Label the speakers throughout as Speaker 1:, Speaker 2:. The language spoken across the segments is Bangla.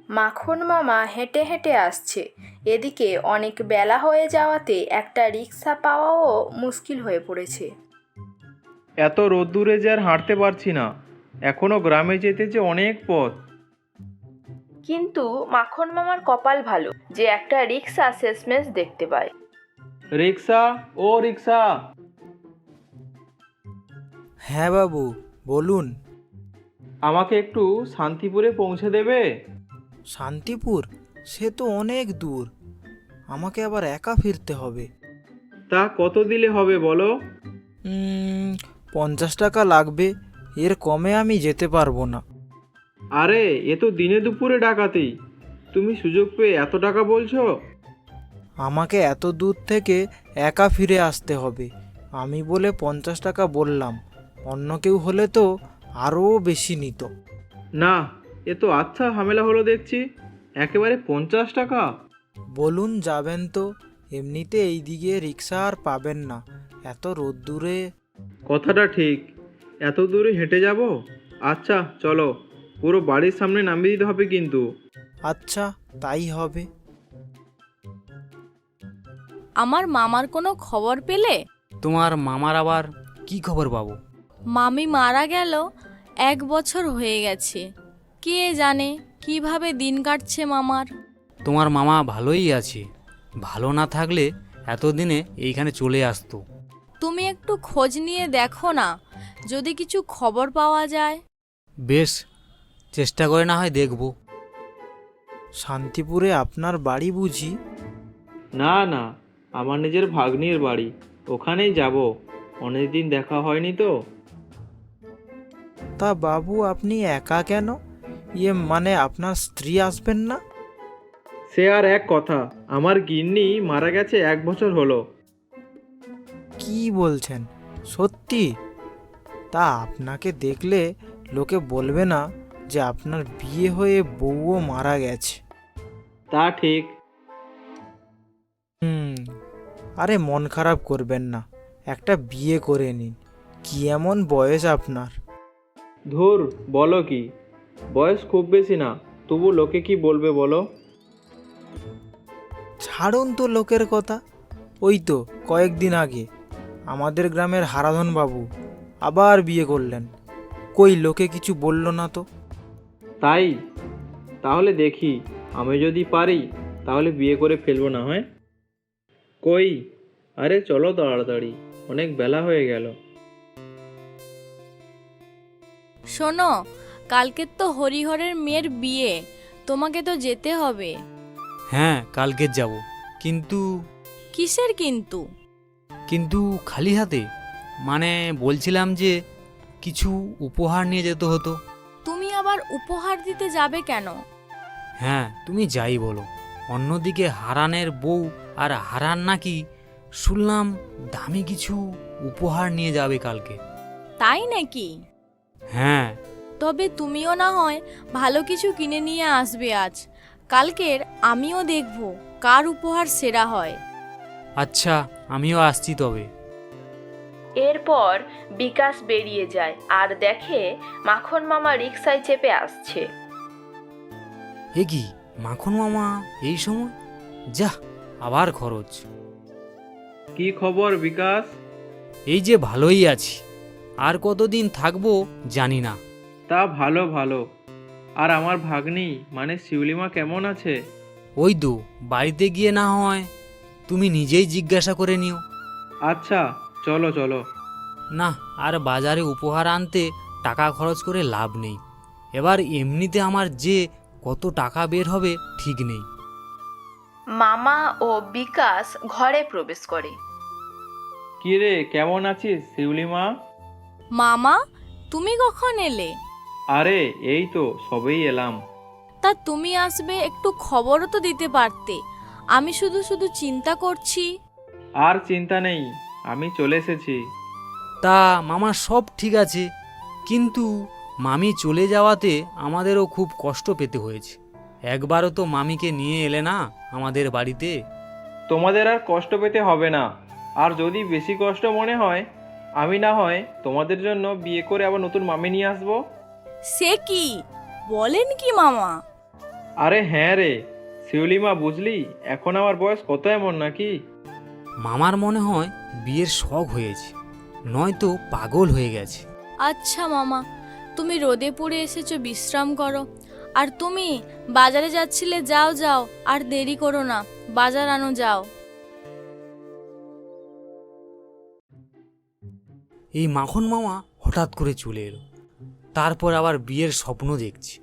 Speaker 1: মাখন মামা হেঁটে হেঁটে আসছে। এদিকে অনেক বেলা হয়ে যাওয়াতে একটা রিক্সা পাওয়াও মুশকিল হয়ে পড়েছে।
Speaker 2: এত রোদ্দুরে যে আর হাঁটতে পারছি না, এখনো গ্রামে যেতে যে অনেক পথ।
Speaker 1: কিন্তু মাখন মামার কপাল ভালো যে একটা রিক্সা শেষমেশ দেখতে পায়।
Speaker 2: রিক্সা, ও রিক্সা।
Speaker 3: হ্যাঁ বাবু, বলুন।
Speaker 2: আমাকে একটু শান্তিপুরে পৌঁছে দেবে?
Speaker 3: শান্তিপুর? সে তো অনেক দূর, আমাকে আবার একা ফিরতে হবে।
Speaker 2: তা কত দিলে হবে বলো?
Speaker 3: 50 টাকা লাগবে, এর কমে আমি যেতে পারবো না।
Speaker 2: আরে এ তো দিনে দুপুরে ডাকাতি, তুমি সুযোগ পেয়ে এত টাকা বলছো?
Speaker 3: আমাকে এত দূর থেকে একা ফিরে আসতে হবে, আমি বলে 50 টাকা বললাম। অন্য কেউ হলে তো আরও বেশি নিত।
Speaker 2: না, এ তো আচ্ছা ঝামেলা হলো দেখছি। একেবারে 50 টাকা?
Speaker 3: বলুন যাবেন তো, এমনিতে এই দিকে রিক্সা আর পাবেন না, এত রোদ্দুরে।
Speaker 2: কথাটা ঠিক, এত দূরে হেঁটে যাব? আচ্ছা চলো, পুরো বাড়ির সামনে নামিয়ে দিতে হবে কিন্তু।
Speaker 3: আচ্ছা, তাই হবে।
Speaker 4: আমার মামার কোনো খবর পেলে?
Speaker 5: তোমার মামার আবার কি খবর পাবো?
Speaker 4: মামি মারা গেল 1 বছর হয়ে গেছে। কে জানে কিভাবে দিন কাটছে মামার।
Speaker 5: তোমার মামা ভালোই আছে, ভালো না থাকলে এতদিনে এইখানে চলে আসতো।
Speaker 4: তুমি একটু খোঁজ নিয়ে দেখো না, যদি কিছু খবর পাওয়া যায়।
Speaker 5: বেশ, চেষ্টা করে না হয় দেখব।
Speaker 3: শান্তিপুরে আপনার বাড়ি বুঝি?
Speaker 2: না না, আমার নিজের ভাগ্নির বাড়ি, ওখানেই যাব। অনেকদিন দেখা হয়নি তো।
Speaker 3: তা বাবু, আপনি একা কেন? মানে আপনার স্ত্রী আসবেন না?
Speaker 2: সে আর এক কথা, আমার গিন্নি মারা গেছে 1 বছর হলো।
Speaker 3: কি বলছেন, সত্যি? তা আপনাকে দেখলে লোকে বলবে না যে আপনার বিয়ে হয়ে বউও মারা গেছে?
Speaker 2: তা ঠিক।
Speaker 3: আরে মন খারাপ করবেন না, একটা বিয়ে করে নিন। কি এমন বয়স আপনার?
Speaker 2: ধুর, বলো কি, বয়স খুব বেশি না, তবু লোকে কি বলবে বলো?
Speaker 3: ছাড়ুন তো লোকের কথা। ওই তো কয়েকদিন আগে আমাদের গ্রামের হারাধন বাবু আবার বিয়ে করলেন, কই লোকে কিছু বলল না তো?
Speaker 2: তাই? তাহলে দেখি, আমি যদি পারি তাহলে বিয়ে করে ফেলবো না হয়। কই, আরে চলো তাড়াতাড়ি, অনেক বেলা হয়ে গেল।
Speaker 4: শোনো, কালকের তো হরিহরের মেয়ের বিয়ে, তোমাকে তো যেতে হবে।
Speaker 5: হ্যাঁ, কালকে যাব। কিন্তু
Speaker 4: কিসের কিন্তু?
Speaker 5: কিন্তু খালি হাতে? মানে বলছিলাম যে কিছু উপহার নিয়ে যেতে হতো।
Speaker 4: তুমি আবার উপহার দিতে যাবে কেন?
Speaker 5: হ্যাঁ, তুমি যাই বলো, অন্যদিকে হারানের বউ আর হারান নাকি শুনলাম দামি কিছু উপহার নিয়ে যাবে কালকে।
Speaker 4: তাই নাকি?
Speaker 5: হ্যাঁ।
Speaker 4: তবে তুমিও না হয় ভালো কিছু কিনে নিয়ে আসবে আজ। কালকের আমিও দেখব কার উপহার সেরা হয়।
Speaker 5: আচ্ছা, আমিও আসছি তবে।
Speaker 1: এরপর বিকাশ বেরিয়ে যায় আর দেখে মাখন মামা রিক্সায় চেপে আসছে।
Speaker 5: এ কি, মাখন মামা এই সময়? যা, আবার খরচ।
Speaker 2: কি খবর বিকাশ?
Speaker 5: এই যে ভালোই আছি, আর কতদিন থাকবো জানি না।
Speaker 2: তা ভালো ভালো। আর আমার ভাগ্নি মানে শিউলিমা কেমন আছে?
Speaker 5: ওই তো, বাড়িতে গিয়ে না হয় তুমি নিজেই জিজ্ঞাসা করে নিও।
Speaker 2: আচ্ছা চলো চলো।
Speaker 5: না, আর বাজারে উপহার আনতে টাকা খরচ করে লাভ নেই। এবার এমনিতে আমার যে কত টাকা বের হবে ঠিক নেই।
Speaker 1: মামা ও বিকাশ ঘরে প্রবেশ করে।
Speaker 2: কি রে, কেমন আছিস শিউলিমা?
Speaker 4: মামা, তুমি কখন এলে?
Speaker 2: আরে এই তো সবেই এলাম।
Speaker 4: তা তুমি আসবে, একটু খবরও তো দিতে পারতে। আমি শুধু শুধু চিন্তা করছি।
Speaker 2: আর চিন্তা নেই, আমি চলে এসেছি।
Speaker 5: তা মামা সব ঠিক আছে, কিন্তু মামি চলে যাওয়াতে আমাদেরও খুব কষ্ট পেতে হয়েছে। একবারও তো মামিকে নিয়ে এলে না আমাদের বাড়িতে।
Speaker 2: তোমাদের আর কষ্ট পেতে হবে না। আর যদি বেশি কষ্ট মনে হয়, আমি না হয় তোমাদের জন্য বিয়ে করে আবার নতুন মামি নিয়ে আসবো।
Speaker 4: সে কি বলেন কি মামা?
Speaker 2: আরে হ্যাঁ রে, শিউলিমা বুঝলি এখন আমার বয়স কত এমন নাকি?
Speaker 5: মামার মনে হয় বিয়ের শখ হয়েছে, নয়তো পাগল হয়ে গেছে।
Speaker 4: আচ্ছা মামা, তুমি রোদে পড়ে এসেছো, বিশ্রাম করো। আর তুমি বাজারে যাচ্ছিলে, যাও যাও, আর দেরি করো না, বাজার আনো যাও।
Speaker 5: এই মাখন মামা হঠাৎ করে চলে এলো, তারপর আবার বিয়ের স্বপ্ন দেখছি।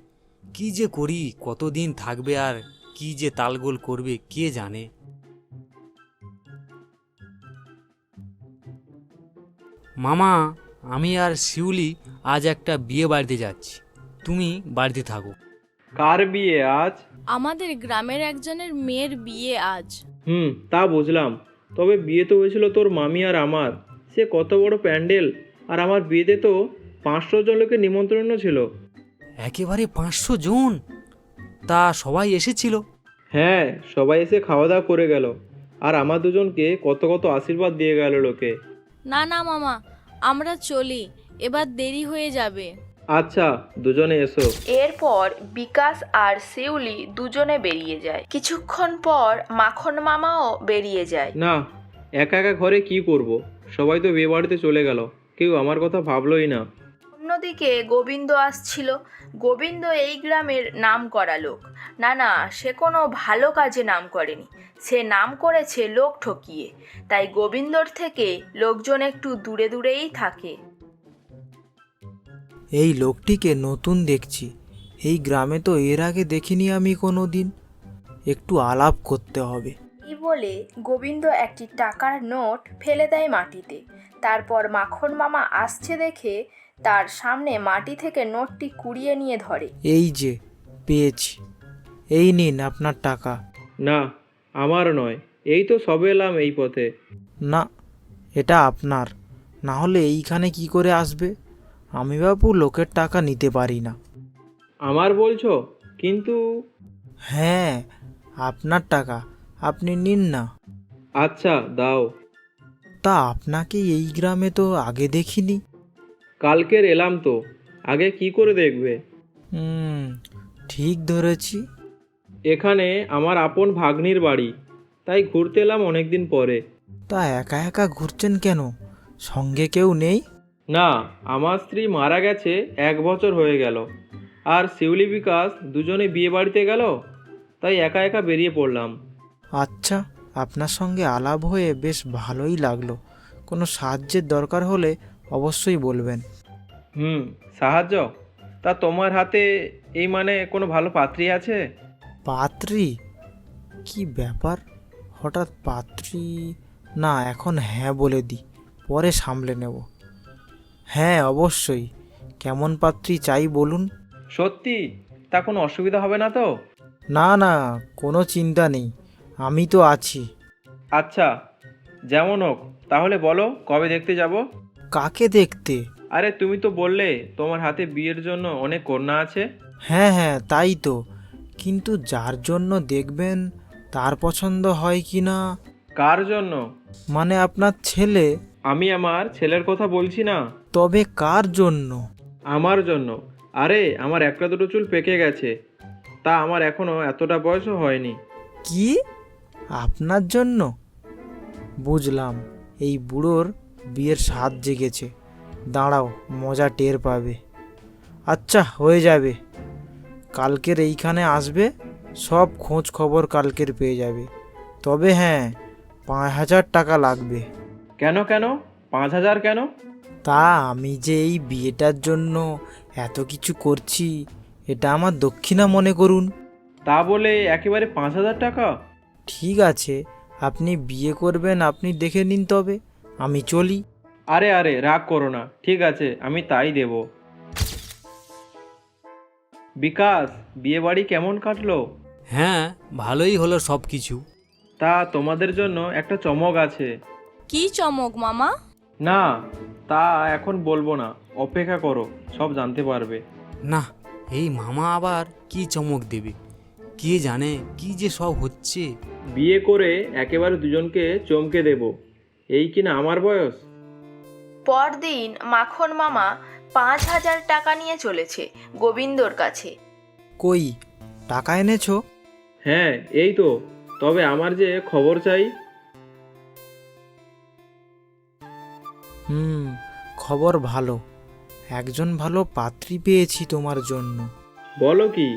Speaker 5: কি যে করি, কতদিন থাকবে আর কি যে তালগোল করবে কে জানে। মামা, আমি আর শিউলি আজ একটা বিয়ে বাড়িতে যাচ্ছি, তুমি বাড়িতে থাকো।
Speaker 2: কার বিয়ে আজ?
Speaker 4: আমাদের গ্রামের একজনের মেয়ের বিয়ে আজ।
Speaker 2: তা বুঝলাম। তবে বিয়ে তো হয়েছিল তোর মামি আর আমার, সে কত বড় প্যান্ডেল, আর আমার বিয়েতে তো 500 জন লোকের নিমন্ত্রণ ছিল।
Speaker 5: একেবারে 500 জন? তা সবাই এসেছিল?
Speaker 2: হ্যাঁ, সবাই এসে খাওয়া দাওয়া করে গেল, আর আমার দুজনকে কত কত আশীর্বাদ দিয়ে গেল লোকে।
Speaker 4: না না মামা, আমরা চলি, এবার দেরি হয়ে যাবে।
Speaker 2: আচ্ছা, দুজনে এসো।
Speaker 1: এরপর বিকাশ আর শিউলি দুজনে বেরিয়ে যায়। কিছুক্ষণ পর মাখন মামাও বেরিয়ে যায়।
Speaker 2: না, একা একা ঘরে কি করব, সবাই তো বিয়ে বাড়িতে চলে গেল, কেউ আমার কথা ভাবলই না।
Speaker 1: অন্যদিকে গোবিন্দ আসছিল। গোবিন্দ এই গ্রামের নাম করা লোক। না না, সে কোনো ভালো কাজে নাম করেনি, সে নাম করেছে লোক ঠকিয়ে। তাই গোবিন্দর থেকে লোকজন একটু দূরে দূরেই থাকে।
Speaker 3: এই লোকটিকে নতুন দেখছি, এই গ্রামে তো এর আগে দেখিনি আমি কোনো দিন। একটু আলাপ করতে হবে।
Speaker 1: এই বলে গোবিন্দ একটি টাকার নোট ফেলে দেয় মাটিতে। তারপর মাখন মামা আসছে দেখে তার সামনে মাটি থেকে নোটটি কুড়িয়ে নিয়ে ধরে।
Speaker 3: এই যে পেয়েছি, এই নিন আপনার টাকা।
Speaker 2: না, আমার নয়, এই তো সবে এলাম এই পথে।
Speaker 3: না, এটা আপনার, না হলে এইখানে কি করে আসবে? আমি বাবু লোকের টাকা নিতে পারি না।
Speaker 2: আমার বলছো? কিন্তু
Speaker 3: হ্যাঁ, আপনার টাকা, আপনি নিন না।
Speaker 2: আচ্ছা, দাও।
Speaker 3: তা আপনাকে এই গ্রামে তো আগে দেখিনি।
Speaker 2: কালকের এলাম তো, আগে কি করে দেখবে?
Speaker 3: ঠিক ধরেছি।
Speaker 2: এখানে আমার আপন ভাগ্নির বাড়ি, তাই ঘুরতে এলাম অনেক দিন পরে।
Speaker 3: তা একা একা ঘুরছেন কেন? সঙ্গে কেউ নেই?
Speaker 2: না, আমার স্ত্রী মারা গেছে 1 বছর হয়ে গেল, আর শিউলি বিকাশ দুজনে বিয়ে বাড়িতে গেল, তাই একা একা বেরিয়ে পড়লাম।
Speaker 3: আচ্ছা, আপনার সঙ্গে আলাপ হয়ে বেশ ভালোই লাগলো। কোনো সাহায্যের দরকার হলে অবশ্যই বলবেন।
Speaker 2: সাহায্য? তা তোমার হাতে এই মানে কোনো ভালো পাত্রী আছে?
Speaker 3: পাত্রী? কি ব্যাপার, হঠাৎ পাত্রী? না, এখন হ্যাঁ বলে দিই, পরে সামলে নেব। হ্যাঁ অবশ্যই, কেমন পাত্রী চাই বলুন।
Speaker 2: সত্যি? তা কোনো অসুবিধা হবে না তো?
Speaker 3: না না, কোনো চিন্তা নেই, আমি তো আছি।
Speaker 2: আচ্ছা, যেমন হোক, তাহলে বলো কবে দেখতে যাব?
Speaker 3: কাকে দেখতে?
Speaker 2: আরে তুমি তো বললে তোমার হাতে বিয়ের জন্য অনেক কন্যা আছে।
Speaker 3: হ্যাঁ হ্যাঁ, তাই তো, কিন্তু যার জন্য দেখবেন তার পছন্দ হয় কি না।
Speaker 2: কার জন্য?
Speaker 3: মানে আপনার ছেলে।
Speaker 2: আমি আমার ছেলের কথা বলছি না।
Speaker 3: তবে কার জন্য?
Speaker 2: আমার জন্য। আরে আমার একটা দুটো চুল পেকে গেছে, তা আমার এখনো এতটা বয়সও হয়নি।
Speaker 3: কি? আপনার জন্য? বুঝলাম, এই বুড়োর বিয়ের স্বাদ জেগেছে। দাঁড়াও, মজা টের পাবে। আচ্ছা, হয়ে যাবে, কালকের এইখানে আসবে, সব খোঁজ খবর কালকের পেয়ে যাবে। তবে হ্যাঁ, 5,000 টাকা লাগবে।
Speaker 2: কেন কেন 5,000 কেন?
Speaker 3: তা আমি যে এই বিয়েটার জন্য এত কিছু করছি, এটা আমার দক্ষিণা মনে করুন।
Speaker 2: তা বলে একেবারে 5,000 টাকা?
Speaker 3: ঠিক আছে, আপনি বিয়ে করবেন, আপনি দেখে নিন, তবে আমি চলি।
Speaker 2: আরে আরে রাগ করো না, ঠিক আছে, আমি তাই দেব। বিকাশ, বিয়ে বাড়ি কেমন কাটলো?
Speaker 5: হ্যাঁ, ভালোই হলো সব কিছু।
Speaker 2: তা তোমাদের জন্য একটা চমক আছে।
Speaker 4: কি চমক মামা?
Speaker 2: না, তা এখন বলবো না, অপেক্ষা করো, সব জানতে পারবে।
Speaker 5: না, এই মামা আবার কি চমক দেবে, কে জানে কি যে সব হচ্ছে।
Speaker 2: বিয়ে করে একেবারে দুজনকে চমকে দেব, এই কিনা আমার বয়স।
Speaker 1: পরদিন মাখন মামা 5,000 টাকা নিয়ে চলেছে গোবিন্দর কাছে।
Speaker 3: কই, টাকা এনেছো?
Speaker 2: হ্যাঁ এই তো, তবে আমার যে খবর চাই।
Speaker 3: খবর ভালো, একজন ভালো পাত্রী পেয়েছি তোমার জন্য।
Speaker 2: বলো কি,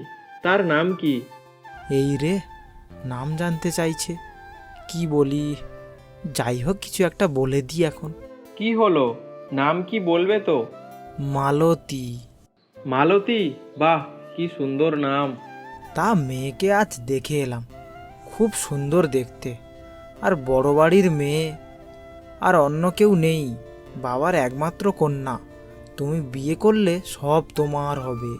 Speaker 2: তার নাম কি?
Speaker 3: এই রে, নাম জানতে চাইছে, কি বলি? যাই হোক, কিছু একটা বলে দিই এখন।
Speaker 2: কি হলো, নাম কি বলবে তো?
Speaker 3: মালতী।
Speaker 2: মালতী? বাহ, কি সুন্দর নাম।
Speaker 3: তা মেয়েকে আজ দেখে এলাম, খুব সুন্দর দেখতে, আর বড় বাড়ির মেয়ে, আর অন্য কেউ নেই, বাবার একমাত্র কন্যা। তুমি বিয়ে করলে সব তোমার হবে।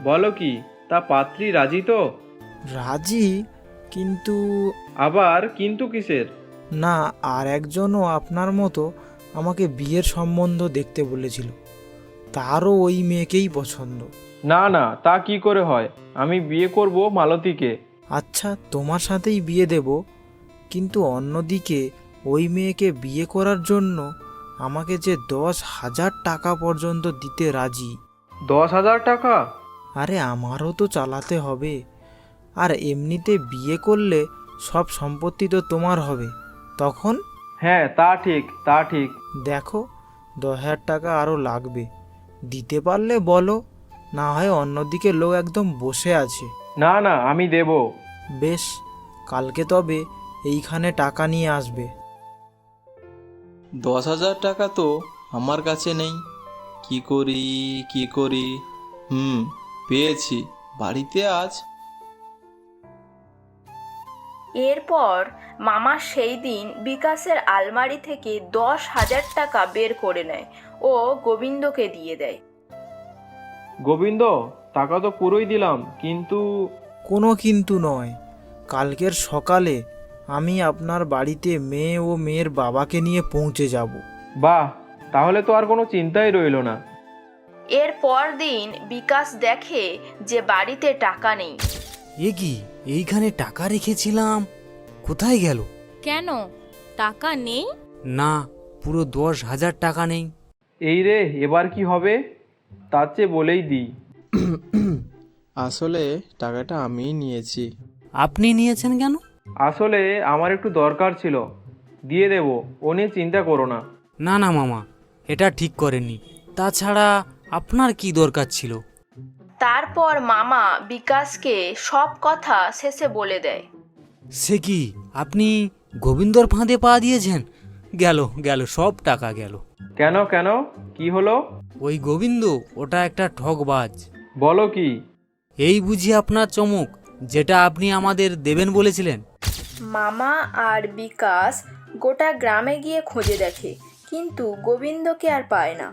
Speaker 2: বলো কি, তা পাত্রী রাজি তো?
Speaker 3: রাজি, কিন্তু
Speaker 2: আবার কিন্তু কিসের?
Speaker 3: না, আর একজনও আপনার মতো আমাকে বিয়ের সম্বন্ধ দেখতে বলেছিল, তারও ওই মেয়েকেই পছন্দ।
Speaker 2: না না, তা কি করে হয়? আমি বিয়ে করব মালতীকে।
Speaker 3: আচ্ছা, তোমার সাথেই বিয়ে দেব, কিন্তু অন্যদিকে ওই মেয়েকে বিয়ে করার জন্য আমাকে যে 10,000 টাকা পর্যন্ত দিতে রাজি।
Speaker 2: 10,000 টাকা?
Speaker 3: আরে আমারও তো চালাতে হবে, আর এমনিতে বিয়ে করলে সব সম্পত্তি তো তোমার হবে তখন।
Speaker 2: হ্যাঁ তা ঠিক, তা ঠিক।
Speaker 3: দেখো, 10,000 টাকা আরও লাগবে, দিতে পারলে বলো, না হয় অন্যদিকে লোক একদম বসে আছে।
Speaker 2: না না, আমি দেব।
Speaker 3: বেশ, কালকে তবে এইখানে টাকা নিয়ে আসবে।
Speaker 6: 10,000 টাকা তো আমার কাছে নেই। কি করি কি করি? পেয়েছি, বাড়িতে আজ।
Speaker 1: এরপর মামা সেই দিন বিকাশের আলমারি থেকে 10,000 টাকা বের করে নেয় ও গোবিন্দকে দিয়ে দেয়।
Speaker 2: গোবিন্দ, টাকা তো পুরোই দিলাম, কিন্তু
Speaker 3: কোনো কিন্তু নয়, কালকের সকালে আমি আপনার বাড়িতে মেয়ে ও মেয়ের বাবাকে নিয়ে পৌঁছে যাব।
Speaker 2: বাহ, তাহলে তো আর কোনো চিন্তাই রইল না।
Speaker 1: এর পর দিন বিকাশ দেখে যে বাড়িতে টাকা নেই।
Speaker 5: এ কি, এইখানে টাকা রেখেছিলাম, কোথায় গেল?
Speaker 4: কেন, টাকা নেই?
Speaker 5: না, পুরো 10,000 টাকা নেই।
Speaker 2: এই রে, এবার কি হবে? তার চেয়ে বলেই দিই।
Speaker 6: আসলে টাকাটা আমিই নিয়েছি।
Speaker 5: আপনি নিয়েছেন কেন?
Speaker 2: আসলে আমার একটু দরকার ছিল, দিয়ে দেব, ও নিয়ে চিন্তা করো না।
Speaker 5: না না মামা, এটা ঠিক করেননি। তাছাড়া আপনার কি দরকার ছিল?
Speaker 1: তারপর মামা বিকাশকে সব কথা শেষে বলে দেয়।
Speaker 5: সে কি, আপনি গোবিন্দর ফাঁদে পা দিয়েছেন? গেল গেল, সব টাকা গেল।
Speaker 2: কেন কেন, কি হলো?
Speaker 5: ওই গোবিন্দ, ওটা একটা ঠকবাজ।
Speaker 2: বলো কি?
Speaker 5: এই বুঝি আপনার চমক, যেটা আপনি আমাদের দেবেন বলেছিলেন?
Speaker 1: মামা আর বিকাশ গোটা গ্রামে গিয়ে খোঁজে দেখে, কিন্তু গোবিন্দকে আর পায় না।